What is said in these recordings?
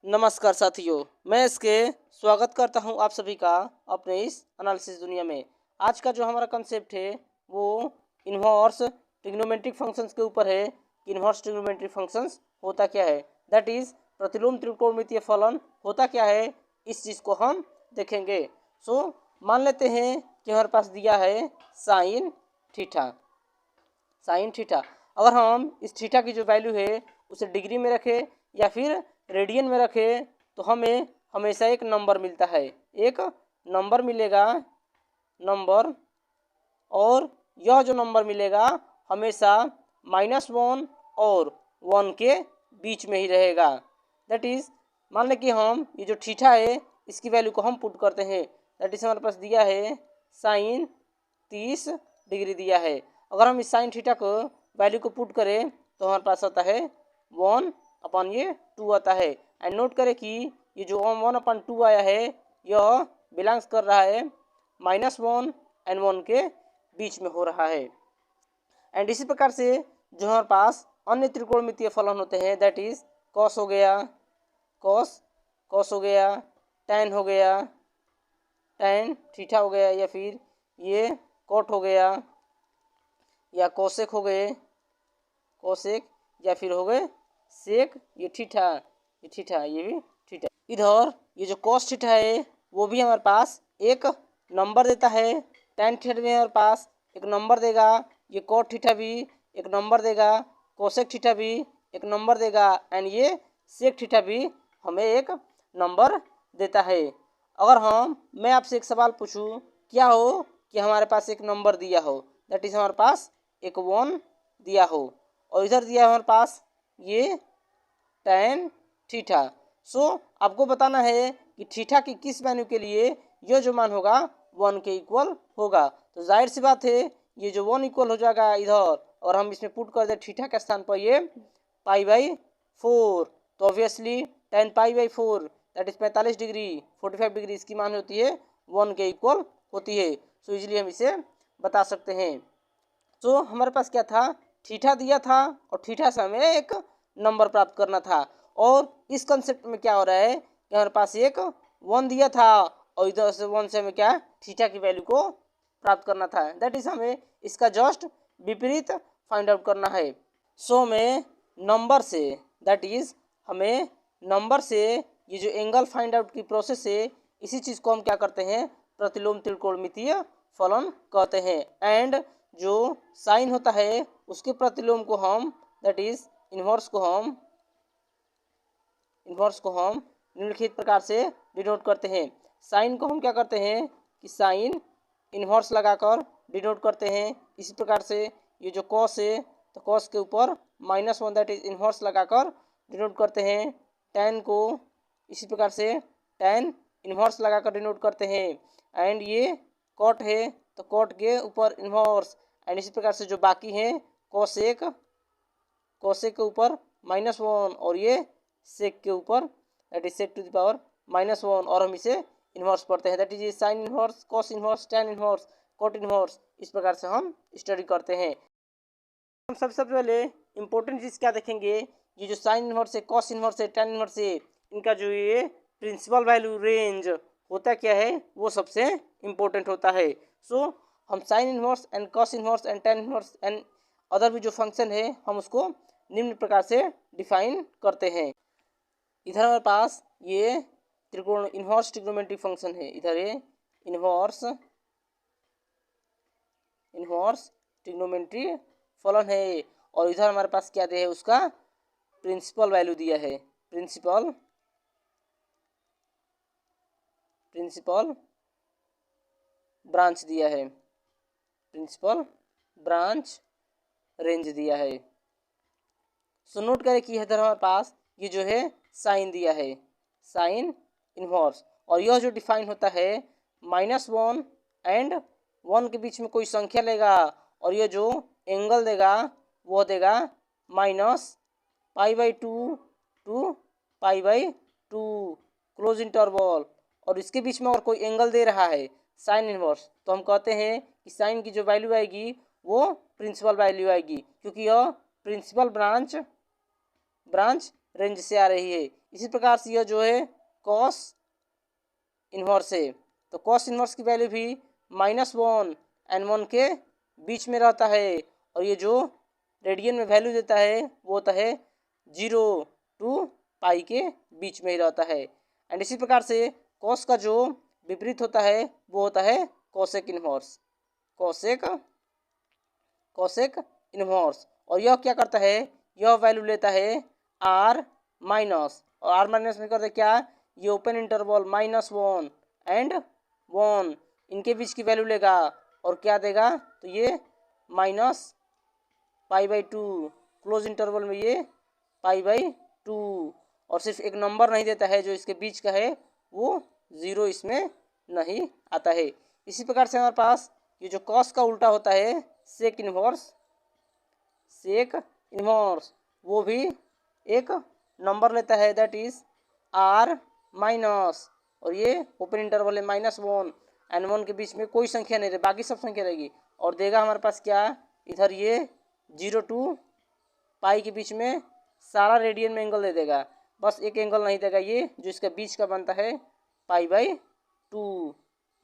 नमस्कार साथियों, मैं इसके स्वागत करता हूं आप सभी का अपने इस एनालिसिस दुनिया में। आज का जो हमारा कंसेप्ट है वो इन्वर्स ट्रिग्नोमेट्रिक फंक्शंस के ऊपर है कि इन्वर्स ट्रिग्नोमेट्रिक फंक्शंस होता क्या है, दैट इज प्रतिलोम त्रिकोणमितीय फलन होता क्या है, इस चीज़ को हम देखेंगे। मान लेते हैं कि हमारे पास दिया है साइन थीटा। साइन थीटा, अगर हम इस थीटा की जो वैल्यू है उसे डिग्री में रखें या फिर रेडियन में रखें तो हमें हमेशा एक नंबर मिलता है, एक नंबर मिलेगा नंबर, और यह जो नंबर मिलेगा हमेशा -1 और 1 के बीच में ही रहेगा। दैट इज़ मान लें कि हम ये जो थीटा है इसकी वैल्यू को हम पुट करते हैं। दैट इज़ हमारे पास दिया है साइन 30 डिग्री दिया है। अगर हम इस साइन थीटा को वैल्यू को पुट करें तो हमारे पास आता है 1/2 आता है। एंड नोट करें कि ये जो 1/2 आया है यह बिलोंग्स कर रहा है -1 एंड 1 के बीच में हो रहा है। एंड इसी प्रकार से जो हमारे पास अन्य त्रिकोणमितीय फलन होते हैं, दैट इज कॉस हो गया, कॉस हो गया, टैन हो गया, टैन थीटा हो गया, या फिर ये कॉट हो गया, या कोसेक हो गए, कोसेक, या फिर हो गए सेक, ये थीटा, ये भी थीटा। इधर ये जो कॉस थीटा है वो भी हमारे पास एक नंबर देता है, टैन थीटा भी हमारे पास एक नंबर देगा, ये कॉट थीटा भी एक नंबर देगा, कोसेक थीटा भी एक नंबर देगा, एंड ये सेक थीटा भी हमें एक नंबर देता है। अगर मैं आपसे एक सवाल पूछूं, क्या हो कि हमारे पास एक नंबर दिया हो, दैट इज हमारे पास एक 1 दिया हो, और इधर दिया है हमारे पास ये टैन थीटा। आपको बताना है कि थीटा की किस वैल्यू के लिए यह जो मान होगा 1 के इक्वल होगा। तो जाहिर सी बात है ये जो 1 इक्वल हो जाएगा इधर, और हम इसमें पुट कर दे थीटा के स्थान पर ये π/4, तो obviously tan π/4 that is 45 degree 45 degree इसकी मान होती है 1 के इक्वल होती है। इजीली हम इसे बता सकते हैं। हमारे पास क्या था, थीटा दिया था और थीटा से हमें एक नंबर प्राप्त करना था, और इस कंसेप्ट में क्या हो रहा है कि हमारे पास एक 1 दिया था और इधर से 1 से हमें क्या थीटा की वैल्यू को प्राप्त करना था। दैट इज हमें इसका जस्ट विपरीत फाइंड आउट करना है। हमें नंबर से, दैट इज हमें नंबर से ये जो एंगल फाइंड आउट की प्रोसेस है, इसी चीज़ को हम क्या करते हैं, प्रतिलोम त्रिकोणमितीय फलन कहते हैं। एंड जो साइन होता है उसके प्रतिलोम को हम, दैट इज इन्वर्स को हम निम्नलिखित प्रकार से डिनोट करते हैं। साइन को हम क्या करते हैं कि साइन इन्वर्स लगाकर डिनोट करते हैं। इसी प्रकार से ये जो कॉस है तो कॉस के ऊपर -1 दैट इज इन्वर्स लगाकर डिनोट करते हैं। टैन को इसी प्रकार से टैन इन्वर्स लगाकर डिनोट करते हैं। एंड ये कॉट है तो कॉट के ऊपर इन्वर्स, एंड इसी प्रकार से जो बाकी हैं कोसेक के ऊपर -1, और ये सेक के ऊपर that is sec to the power -1, और हम इसे इन्वर्स पढ़ते हैं, that is sine inverse, cos inverse, tan inverse, cot inverse. इस प्रकार से हम स्टडी करते हैं। हम सबसे पहले इंपॉर्टेंट चीज़ क्या देखेंगे, ये जो साइन इन्वर्स है, कॉस इन्वर्स है, टैन इन्वर्स है, इनका जो ये प्रिंसिपल वैल्यू रेंज होता क्या है वो सबसे इम्पोर्टेंट होता है। हम sign inverse and cos inverse and tan inverse and other भी जो फंक्शन है हम उसको निम्न प्रकार से डिफाइन करते हैं। इधर हमारे पास ये त्रिकोण इन्वर्स ट्रिग्नोमेट्रिक फंक्शन है, इधर ये इन्वर्स ट्रिग्नोमेट्री फलन है, और इधर हमारे पास क्या दिया है, उसका प्रिंसिपल वैल्यू दिया है, प्रिंसिपल ब्रांच दिया है, प्रिंसिपल ब्रांच रेंज दिया है। नोट करें कि इधर हमारे पास ये जो है साइन दिया है, साइन इन्वर्स, और यह जो डिफाइन होता है -1 एंड 1 के बीच में कोई संख्या लेगा, और यह जो एंगल देगा वो देगा -π/2 टू π/2 क्लोज इंटरवल, और इसके बीच में अगर कोई एंगल दे रहा है साइन इन्वर्स, तो हम कहते हैं कि साइन की जो वैल्यू आएगी वो प्रिंसिपल वैल्यू आएगी, क्योंकि यह प्रिंसिपल ब्रांच रेंज से आ रही है। इसी प्रकार से यह जो है कॉस इन्वर्स है, तो कॉस इन्वर्स की वैल्यू भी -1 एंड 1 के बीच में रहता है, और ये जो रेडियन में वैल्यू देता है वो होता है 0 टू पाई के बीच में ही रहता है। एंड इसी प्रकार से कॉस का जो विपरीत होता है वो होता है cosec inverse, cosec cosec inverse. और यह क्या करता है, यह वैल्यू लेता है आर माइनस, और आर माइनस में करते क्या, ये ओपन इंटरवल -1 एंड 1 इनके बीच की वैल्यू लेगा और क्या देगा, तो ये -π/2, क्लोज इंटरवल में ये π/2, और सिर्फ एक नंबर नहीं देता है जो इसके बीच का है, वो 0 इसमें नहीं आता है। इसी प्रकार से हमारे पास ये जो कॉस का उल्टा होता है सेक इन्वर्स, सेक इन्वर्स वो भी एक नंबर लेता है, दैट इज आर माइनस, और ये ओपन इंटरवल है -1 एंड 1 के बीच में कोई संख्या नहीं रहेगी, बाकी सब संख्या रहेगी, और देगा हमारे पास क्या, इधर ये 0 टू पाई के बीच में सारा रेडियन में एंगल दे देगा, बस एक एंगल नहीं देगा, ये जो इसका बीच का बनता है π/2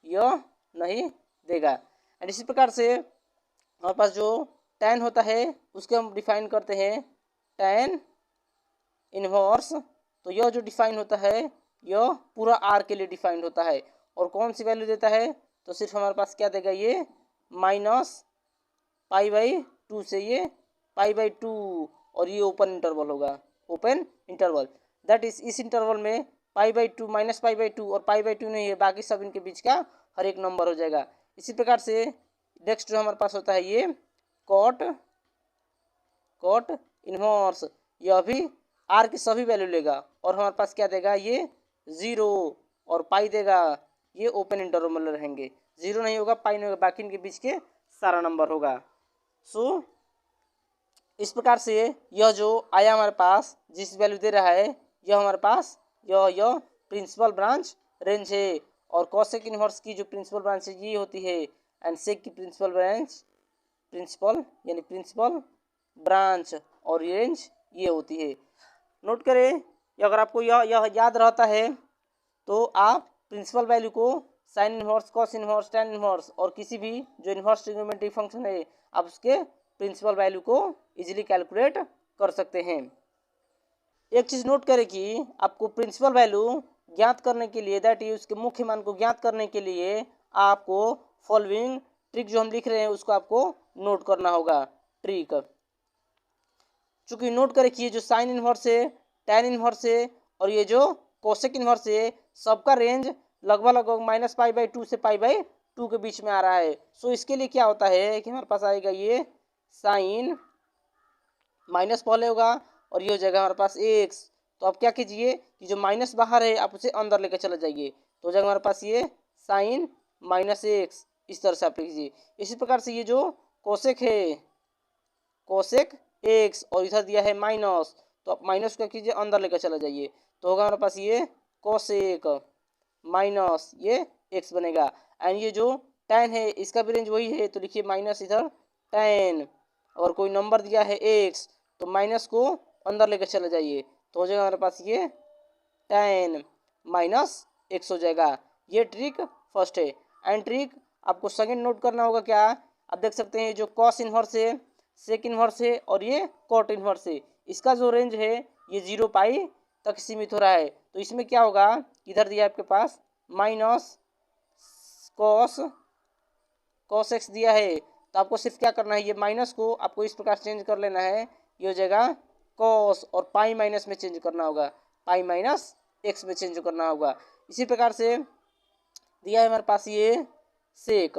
यह नहीं देगा। एंड इसी प्रकार से हमारे पास जो tan होता है उसके हम डिफाइन करते हैं tan इन्वर्स, तो यह जो डिफाइन होता है यह पूरा आर के लिए डिफाइंड होता है, और कौन सी वैल्यू देता है, तो सिर्फ हमारे पास क्या देगा, ये -π/2 से ये π/2, और ये ओपन इंटरवल होगा, ओपन इंटरवल, दैट इज इस इंटरवल में π/2 -π/2 और π/2 नहीं है, बाकी सब इनके बीच का हर एक नंबर हो जाएगा। इसी प्रकार से नेक्स्ट जो हमारे पास होता है ये कॉट इन्वर्स, यह भी आर की सभी वैल्यू लेगा, और हमारे पास क्या देगा, ये 0 और पाई देगा, ये ओपन इंटरवल में रहेंगे, 0 नहीं होगा, पाई नहीं होगा, बाकी इनके बीच के सारा नंबर होगा। सो इस प्रकार से यह जो आया हमारे पास जिस वैल्यू दे रहा है, यह हमारे पास यह प्रिंसिपल ब्रांच रेंज है, और कॉसेक इन्वर्स की जो प्रिंसिपल ब्रांच है ये होती है, एंड सेक की प्रिंसिपल ब्रांच प्रिंसिपल ब्रांच और रेंज ये होती है। नोट करें, अगर आपको यह याद रहता है तो आप प्रिंसिपल वैल्यू को sign inverse, cos inverse, tan inverse और किसी भी जो इन्वर्स ट्रिग्नोमेट्रिक फंक्शन है आप उसके प्रिंसिपल वैल्यू को इजीली कैलकुलेट कर सकते हैं। एक चीज़ नोट करें कि आपको प्रिंसिपल वैल्यू ज्ञात करने के लिए, दैट इज उसके मुख्य मान को ज्ञात करने के लिए आपको फॉलोइंग ट्रिक जो हम लिख रहे हैं उसको आपको नोट करना होगा। ट्रिक चूंकि नोट करें कि ये जो साइन इन्वर्स है, टैन इन्वर्स है और ये जो कोसेक इन्वर्स है, सबका रेंज लगभग -π/2 से π/2 के बीच में आ रहा है। सो इसके लिए क्या होता है कि हमारे पास आएगा ये साइन माइनस पहले होगा और ये हो जाएगा हमारे पास x, तो आप क्या कीजिए कि जो माइनस बाहर है आप उसे अंदर लेकर चले जाइए, तो हो जाएगा हमारे पास ये साइन -x, इस तरह से आप लिखिए। इसी प्रकार से ये जो कोसेक है, कोसेक x और इधर दिया है माइनस, तो आप माइनस क्या कीजिए अंदर लेकर चले जाइए, तो होगा हमारे पास ये कोसेक माइनस ये x बनेगा। एंड ये जो tan है इसका भी रेंज वही है, तो लिखिए माइनस इधर tan, और कोई नंबर दिया है x तो माइनस को अंदर लेकर चले जाइए, तो हो जाएगा हमारे पास ये tan -x हो जाएगा। ये ट्रिक फर्स्ट है। एंड ट्रिक आपको सेकंड नोट करना होगा क्या, आप देख सकते हैं जो कॉस इन्वर्स है, सेक इन्वर्स है और ये कॉट इन्वर्स है, इसका जो रेंज है ये 0 पाई तक सीमित हो रहा है, तो इसमें क्या होगा, इधर दिया आपके पास माइनस कॉस एक्स दिया है, तो आपको सिर्फ क्या करना है, ये माइनस को आपको इस प्रकार चेंज कर लेना है, ये हो जाएगा कॉस और पाई माइनस में चेंज करना होगा, पाई -x में चेंज करना होगा। इसी प्रकार से दिया है हमारे पास ये सेक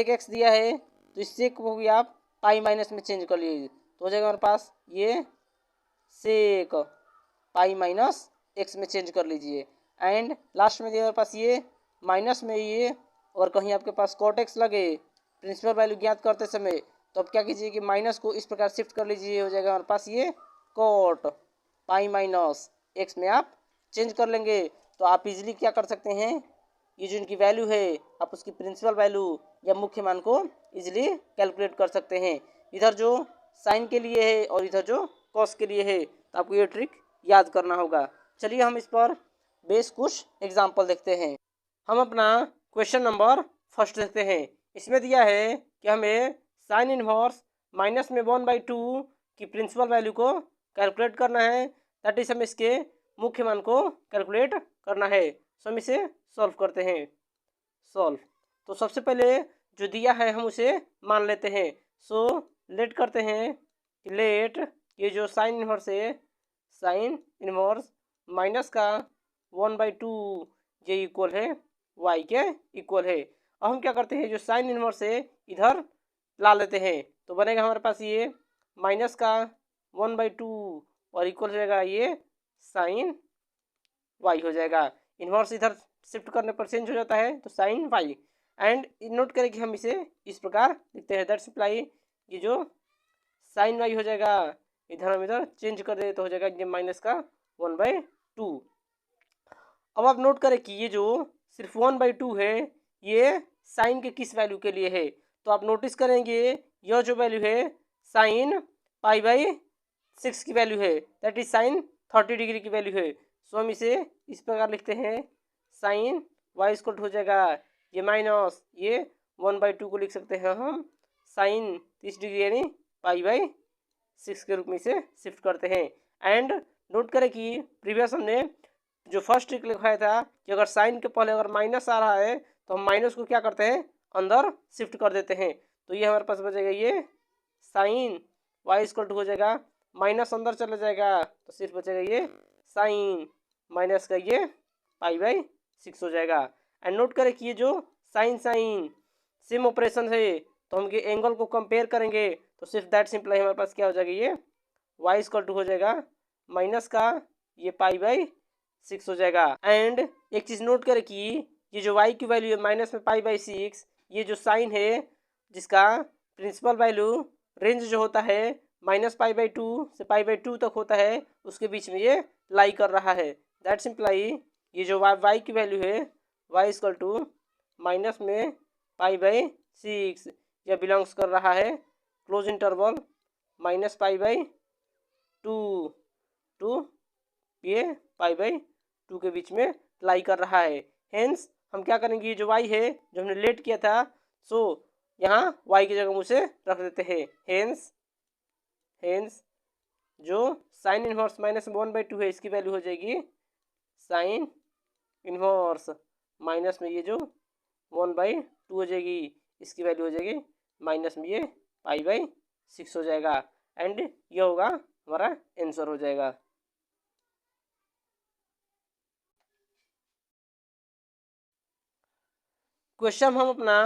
एक्स दिया है, तो इस सेक को भी आप पाई माइनस में चेंज कर लीजिए, तो हो जाएगा हमारे पास ये सेक पाई -x में चेंज कर लीजिए। एंड लास्ट में दिया हमारे पास ये माइनस में ये, और कहीं आपके पास कॉट एक्स लगे प्रिंसिपल वैल्यू ज्ञात करते समय, तो आप क्या कीजिए कि माइनस को इस प्रकार शिफ्ट कर लीजिए, हो जाएगा हमारे पास ये कॉट पाई -x में आप चेंज कर लेंगे, तो आप इजीली क्या कर सकते हैं, ये जो इनकी वैल्यू है आप उसकी प्रिंसिपल वैल्यू या मुख्य मान को इजीली कैलकुलेट कर सकते हैं। इधर जो साइन के लिए है और इधर जो कॉस के लिए है, तो आपको ये ट्रिक याद करना होगा। चलिए हम इस पर बेस कुछ एग्जाम्पल देखते हैं। हम अपना क्वेश्चन नंबर फर्स्ट देखते हैं। इसमें दिया है कि हमें साइन इनवर्स -1/2 की प्रिंसिपल वैल्यू को कैलकुलेट करना है। दैट इज हमें इसके मुख्य मान को कैलकुलेट करना है। सो हम इसे सॉल्व करते हैं। सॉल्व, तो सबसे पहले जो दिया है हम उसे मान लेते हैं। सो लेट करते हैं कि लेट ये जो साइन इनवर्स है, साइन इनवर्स माइनस का 1/2 ये इक्वल है y के इक्वल है। अब हम क्या करते हैं, जो साइन इनवर्स है इधर ला लेते हैं, तो बनेगा हमारे पास ये माइनस का 1/2 और इक्वल हो जाएगा ये साइन y हो जाएगा। इनवर्स इधर शिफ्ट करने पर चेंज हो जाता है तो साइन y। एंड नोट करें कि हम इसे इस प्रकार लिखते हैं, दैट्स इम्प्लाई ये जो साइन y हो जाएगा, इधर हम इधर चेंज कर दे तो हो जाएगा ये माइनस का 1/2। अब आप नोट करें कि ये जो सिर्फ 1/2 है ये साइन के किस वैल्यू के लिए है, तो आप नोटिस करेंगे यह जो वैल्यू है साइन π/6 की वैल्यू है, दैट इज साइन 30 डिग्री की वैल्यू है। सो हम इसे इस प्रकार लिखते हैं, साइन y स्क्वायर हो जाएगा ये माइनस ये 1/2 को लिख सकते हैं हम साइन 30 डिग्री यानी π/6 के रूप में इसे शिफ्ट करते हैं। एंड नोट करें कि प्रीवियस हमने जो फर्स्ट ट्रिक लिखाया था कि अगर साइन के पहले अगर माइनस आ रहा है तो हम माइनस को क्या करते हैं अंदर शिफ्ट कर देते हैं, तो ये हमारे पास बचेगा ये साइन y स्क्वायर हो जाएगा, माइनस अंदर चला जाएगा तो सिर्फ बचेगा ये साइन माइनस का ये π/6 हो जाएगा। एंड नोट करें कि ये जो साइन साइन सेम ऑपरेशन है तो हम ये एंगल को कंपेयर करेंगे तो सिर्फ दैट सिंपल हमारे पास क्या हो जाएगा ये y स्क्वायर हो जाएगा माइनस का ये π/6 हो जाएगा। एंड एक चीज़ नोट करें कि ये जो y की वैल्यू है माइनस में π/6, ये जो साइन है जिसका प्रिंसिपल वैल्यू रेंज जो होता है -π/2 से π/2 तक होता है उसके बीच में ये लाई कर रहा है। दैट्स इम्प्लाई ये जो y की वैल्यू है y इक्वल टू माइनस में π/6 यह बिलोंग्स कर रहा है क्लोज इंटरवल -π/2 टू ये π/2 के बीच में लाई कर रहा है। हेंस हम क्या करेंगे, ये जो y है जो हमने लेट किया था सो यहाँ y की जगह हम उसे रख देते हैं। हेंस जो साइन इनवर्स -1/2 है इसकी वैल्यू हो जाएगी साइन इनवर्स माइनस में ये जो 1/2 हो जाएगी, इसकी वैल्यू हो जाएगी माइनस में ये π/6 हो जाएगा। एंड ये होगा हमारा आंसर हो जाएगा। क्वेश्चन हम अपना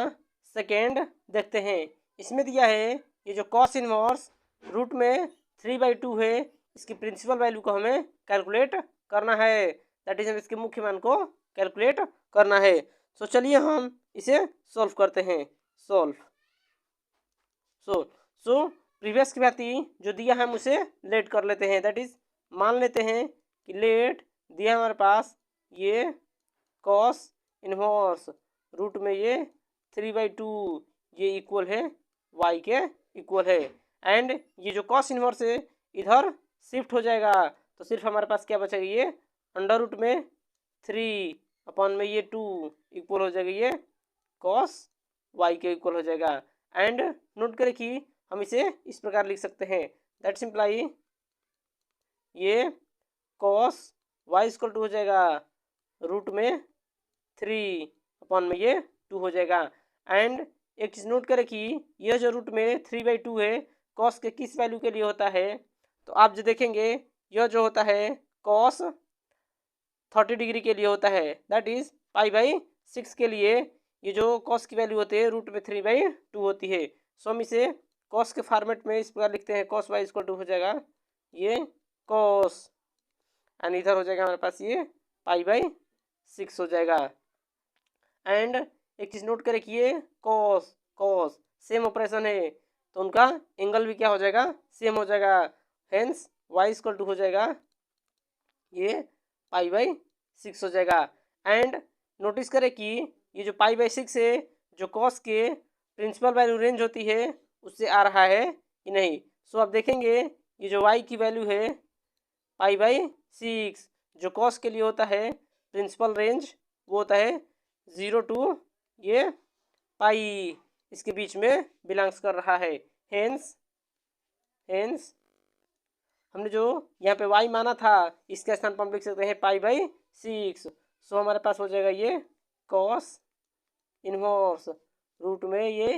सेकेंड देखते हैं। इसमें दिया है ये जो कॉस इनवर्स रूट में 3/2 है, इसकी प्रिंसिपल वैल्यू को हमें कैलकुलेट करना है, दैट इज हम इसके मुख्य मान को कैलकुलेट करना है। सो चलिए हम इसे सॉल्व करते हैं। सॉल्व, सो प्रीवियस की भांति जो दिया है हम उसे लेट कर लेते हैं, दैट इज मान लेते हैं कि लेट दिया हमारे पास ये कॉस इनवर्स रूट में ये 3/2 ये इक्वल है y के इक्वल है। एंड ये जो कॉस इनवर्स है इधर शिफ्ट हो जाएगा तो सिर्फ हमारे पास क्या बचेगा ये अंडर रूट में 3 अपॉन में ये 2 इक्वल हो जाएगा ये कॉस y के इक्वल हो जाएगा। एंड नोट करें कि हम इसे इस प्रकार लिख सकते हैं, दैट सिंप्लाई ये कॉस y इक्वल टू हो जाएगा रूट में 3 अपॉन में ये 2 हो जाएगा। एंड एक चीज़ नोट करें कि यह जो रूट में 3/2 है कॉस के किस वैल्यू के लिए होता है, तो आप जो देखेंगे यह जो होता है कॉस 30 डिग्री के लिए होता है, दैट इज π/6 के लिए ये जो कॉस की वैल्यू होती है रूट में 3/2 होती है। सो हम इसे कॉस के फॉर्मेट में इस प्रकार लिखते हैं, कॉस y इक्वल टू हो जाएगा ये कॉस एंड इधर हो जाएगा हमारे पास ये π/6 हो जाएगा। एंड एक चीज़ नोट करें कि ये कॉस सेम ऑपरेशन है तो उनका एंगल भी क्या हो जाएगा सेम हो जाएगा। हेंस y इक्वल टू हो जाएगा ये π/6 हो जाएगा। एंड नोटिस करें कि ये जो π/6 है जो कॉस के प्रिंसिपल वैल्यू रेंज होती है उससे आ रहा है कि नहीं। सो आप देखेंगे ये जो y की वैल्यू है पाई बाई 6। जो कॉस के लिए होता है प्रिंसिपल रेंज वो होता है 0 टू ये पाई, इसके बीच में बिलोंग्स कर रहा है। हेंस हमने जो यहाँ पे y माना था इसके स्थान पर हम लिख सकते हैं पाई बाई 6। सो हमारे पास हो जाएगा ये कॉस इनवर्स रूट में ये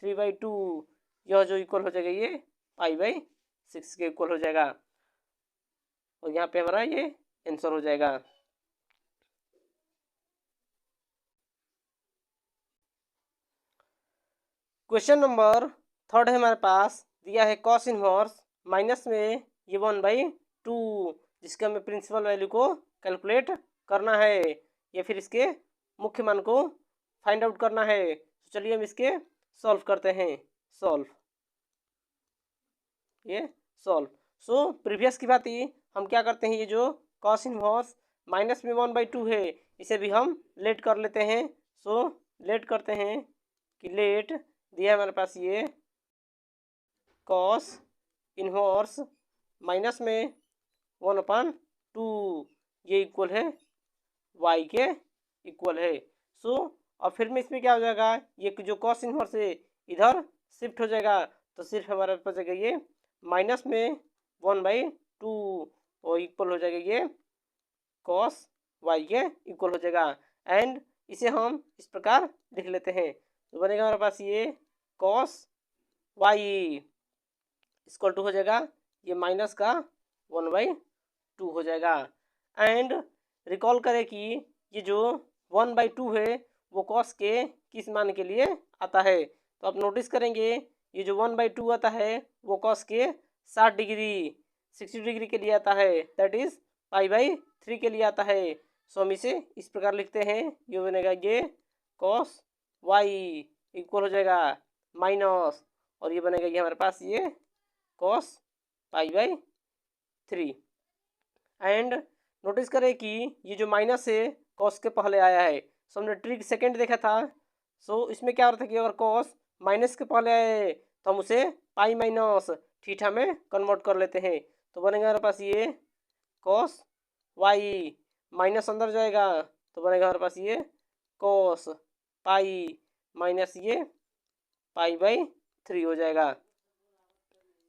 3/2, यह जो इक्वल हो जाएगा ये पाई बाई 6 के इक्वल हो जाएगा, और यहाँ पे हमारा ये आंसर हो जाएगा। क्वेश्चन नंबर 3 है हमारे पास, दिया है कॉस इनवर्स माइनस में ये 1/2, जिसका हमें प्रिंसिपल वैल्यू को कैलकुलेट करना है या फिर इसके मुख्य मान को फाइंड आउट करना है। तो चलिए हम इसके सॉल्व करते हैं। सॉल्व सो प्रीवियस की बात ही हम क्या करते हैं, ये जो कॉस इनवर्स माइनस में 1/2 है इसे भी हम लेट कर लेते हैं। सो लेट करते हैं कि लेट दिया है हमारे पास ये कॉस इनवर्स माइनस में 1/2, ये इक्वल है y के इक्वल है। सो और फिर में इसमें क्या हो जाएगा, ये जो कॉस इनवर्स है इधर शिफ्ट हो जाएगा, तो सिर्फ हमारे पास जाएगा ये माइनस में 1/2 और इक्वल हो जाएगा ये कॉस y के इक्वल हो जाएगा। एंड इसे हम इस प्रकार लिख लेते हैं, तो बनेगा हमारे पास ये कॉस y इक्वल टू हो जाएगा ये माइनस का 1/2 हो जाएगा। एंड रिकॉल करें कि ये जो 1/2 है वो कॉस के किस मान के लिए आता है, तो आप नोटिस करेंगे ये जो 1/2 आता है वो कॉस के 60 डिग्री के लिए आता है, दैट इज पाई/3 के लिए आता है। सो हम इसे इस प्रकार लिखते हैं, ये बनेगा ये कॉस y इक्वल हो जाएगा माइनस, और ये बनेगा ये हमारे पास ये कॉस पाई/3। एंड नोटिस करें कि ये जो माइनस है कॉस के पहले आया है। सो हमने ट्रिक सेकंड देखा था, सो इसमें क्या होता है कि अगर कॉस माइनस के पहले आए तो हम उसे पाई माइनस थीटा में कन्वर्ट कर लेते हैं, तो बनेगा हमारे पास ये कॉस वाई माइनस अंदर जाएगा तो बनेगा हमारे पास ये कॉस पाई माइनस ये पाई/3 हो जाएगा।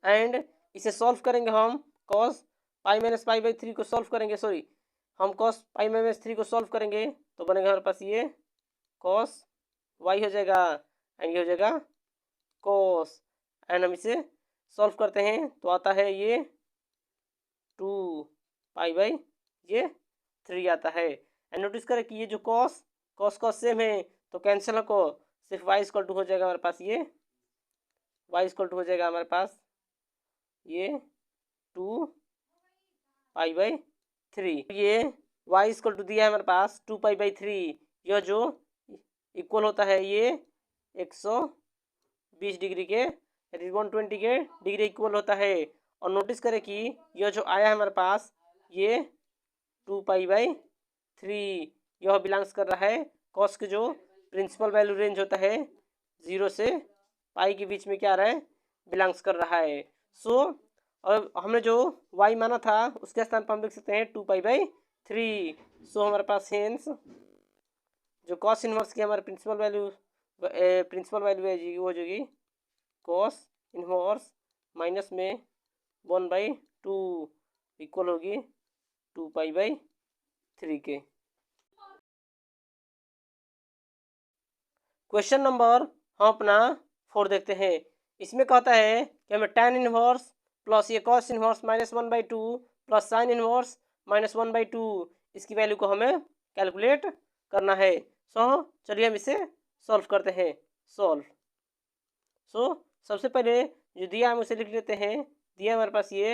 एंड इसे सॉल्व करेंगे हम, कॉस पाई/3 को सॉल्व करेंगे, सॉरी हम कॉस पाई/3 को सॉल्व करेंगे तो बनेगा हमारे पास ये कॉस वाई हो जाएगा एंड ये हो जाएगा कॉस। एंड हम इसे सॉल्व करते हैं तो आता है ये 2 पाई/3 आता है। एंड नोटिस करें कि ये जो कॉस सेम है तो कैंसिल को सिर्फ y इक्वल टू हो जाएगा हमारे पास ये y इक्वल टू हो जाएगा हमारे पास ये 2 पाई/3। ये y इक्वल टू दिया है हमारे पास 2 पाई/3, यह जो इक्वल होता है ये 120 डिग्री के 120 के डिग्री इक्वल होता है। और नोटिस करें कि यह जो आया है हमारे पास ये 2 पाई/3 यह बिलोंग्स कर रहा है कॉस के जो प्रिंसिपल वैल्यू रेंज होता है 0 से पाई के बीच में क्या आ रहा है, बिलोंग्स कर रहा है। सो और हमने जो y माना था उसके स्थान पर हम लिख सकते हैं 2 पाई/3। सो हमारे पास हेंस जो कॉस इनवर्स की हमारे प्रिंसिपल वैल्यू है वो हो जाएगी कॉस इनवर्स माइनस में 1/2 इक्वल होगी 2 पाई/3 के। क्वेश्चन नंबर हम अपना 4 देखते हैं। इसमें कहता है कि हमें tan इनवर्स प्लस ये cos inverse -1/2 plus sine inverse -1/2 इसकी वैल्यू को हमें कैलकुलेट करना है। सो चलिए हम इसे सॉल्व करते हैं। सो सबसे पहले जो दिया हम उसे लिख लेते हैं। दिया हमारे पास ये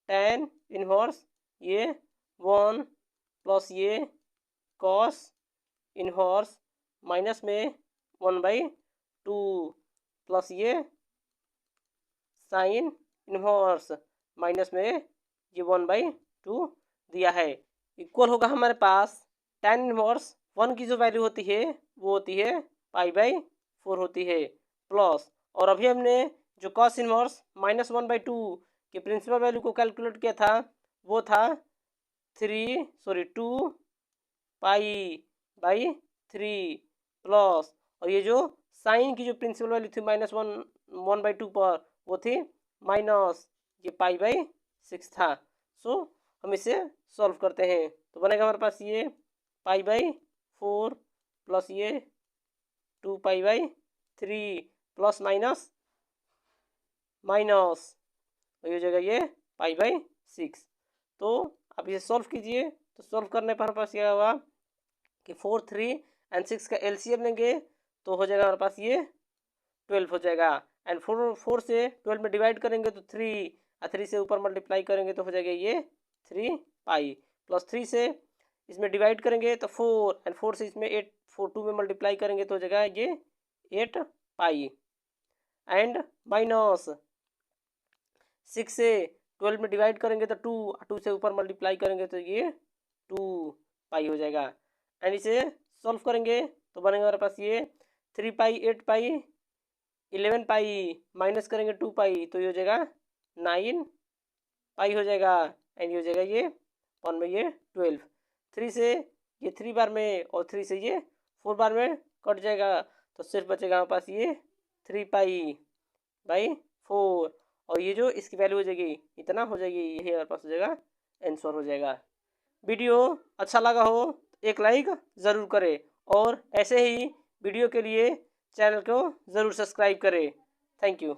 tan इनवर्स ये 1 प्लस ये कॉस इनवर्स माइनस में 1/2 प्लस ये साइन इनवर्स माइनस में ये 1/2 दिया है, इक्वल होगा हमारे पास tan इनवर्स 1 की जो वैल्यू होती है वो होती है पाई/4 होती है प्लस, और अभी हमने जो कॉस इनवर्स -1/2 कि प्रिंसिपल वैल्यू को कैलकुलेट किया था वो था 2 पाई बाई 3 प्लस, और ये जो साइन की जो प्रिंसिपल वैल्यू थी -1/2 पर वो थी माइनस ये पाई बाई 6 था। सो हम इसे सॉल्व करते हैं तो बनेगा हमारे पास ये पाई बाई 4 प्लस ये 2 pi by 3 plus minus minus, और ये हो जाएगा ये पाई बाई 6। तो आप इसे सॉल्व कीजिए तो सॉल्व करने पर हमारे पास क्या होगा कि 4, 3 एंड 6 का एलसीएम लेंगे तो हो जाएगा हमारे पास ये 12 हो जाएगा। एंड 4 से 12 में डिवाइड करेंगे तो 3, और 3 से ऊपर मल्टीप्लाई करेंगे तो हो जाएगा ये 3 पाई, प्लस 3 से इसमें डिवाइड करेंगे तो 4, एंड 4 से इसमें 8, 4 2 में मल्टीप्लाई करेंगे तो हो जाएगा ये 8 पाई, एंड माइनस 6 से 12 में डिवाइड करेंगे तो 2, 2 से ऊपर मल्टीप्लाई करेंगे तो ये 2 पाई हो जाएगा। एंड इसे सॉल्व करेंगे तो बनेगा हमारे पास ये 3 पाई 8 पाई 11 पाई, माइनस करेंगे 2 पाई तो ये हो जाएगा 9 पाई हो जाएगा, एंड ये हो जाएगा ये 1 में ये 12। 3 से ये 3 बार में और 3 से ये 4 बार में कट जाएगा तो सिर्फ बचेगा हमारे पास ये 3 पाई बाई 4, और ये जो इसकी वैल्यू हो जाएगी इतना हो जाएगी, यही हमारे पास हो जाएगा आंसर हो जाएगा। वीडियो अच्छा लगा हो तो एक लाइक ज़रूर करें, और ऐसे ही वीडियो के लिए चैनल को ज़रूर सब्सक्राइब करें। Thank you.